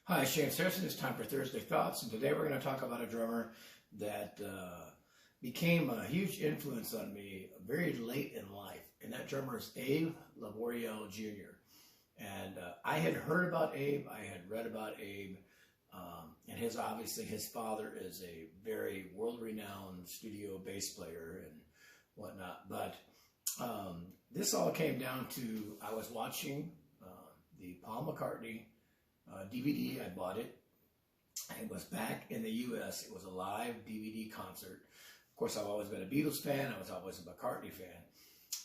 Hi, it's James Harrison. It's time for Thursday Thoughts, and today we're going to talk about a drummer that became a huge influence on me very late in life, and that drummer is Abe Laboriel Jr. And I had heard about Abe, I had read about Abe, and obviously his father is a very world-renowned studio bass player and whatnot. But this all came down to I was watching the Paul McCartney DVD. I bought it. It was back in the U.S. It was a live DVD concert. Of course, I've always been a Beatles fan. I was always a McCartney fan.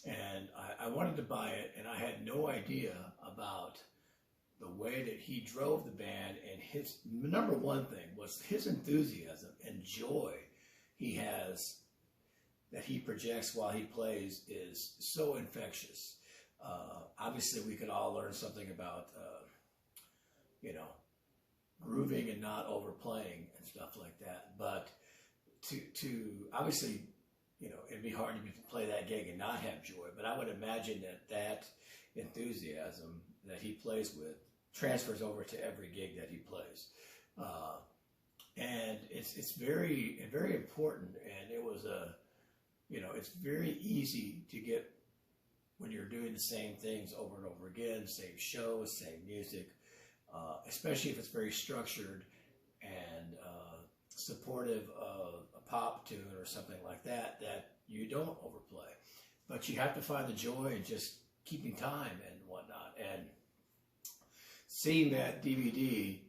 And I wanted to buy it, and I had no idea about the way that he drove the band. And his number one thing was his enthusiasm and joy he has that he projects while he plays is so infectious. Obviously, we could all learn something about grooving and not overplaying and stuff like that. But to obviously, it'd be hard to play that gig and not have joy. But I would imagine that enthusiasm that he plays with transfers over to every gig that he plays. And it's very, very important. And it was it's very easy to get when you're doing the same things over and over again, same shows, same music. Especially if it's very structured and supportive of a pop tune or something like that you don't overplay. But you have to find the joy in just keeping time and whatnot. And seeing that DVD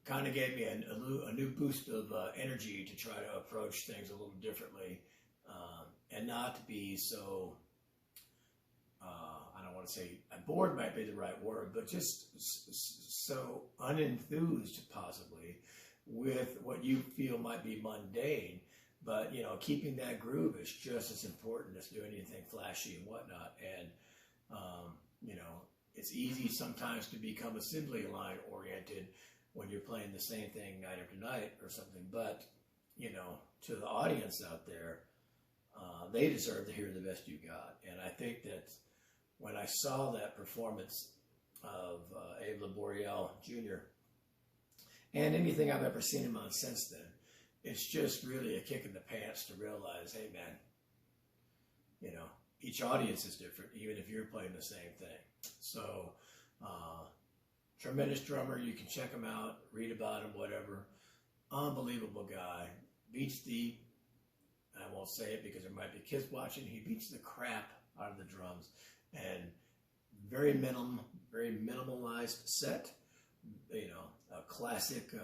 kind of gave me a new boost of energy to try to approach things a little differently and not to be so... I don't want to say bored might be the right word, but just so unenthused possibly with what you feel might be mundane. But, keeping that groove is just as important as doing anything flashy and whatnot. And, it's easy sometimes to become assembly line oriented when you're playing the same thing night after night or something. But, to the audience out there, they deserve to hear the best you got. And I think that when I saw that performance of Abe Laboriel Jr. and anything I've ever seen him on since then, it's just really a kick in the pants to realize, hey man, each audience is different, even if you're playing the same thing. So, tremendous drummer. You can check him out, read about him, whatever. Unbelievable guy. Beats I won't say it because there might be kids watching, he beats the crap out of the drums. And very minimalized set, a classic,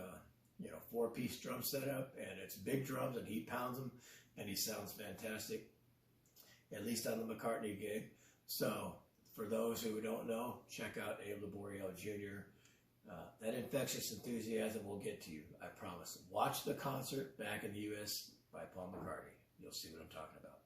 4-piece drum setup, and it's big drums, and he pounds them, and he sounds fantastic, at least on the McCartney gig. So, for those who don't know, check out Abe Laboriel Jr. That infectious enthusiasm will get to you, I promise. Watch the concert back in the U.S. by Paul McCartney. You'll see what I'm talking about.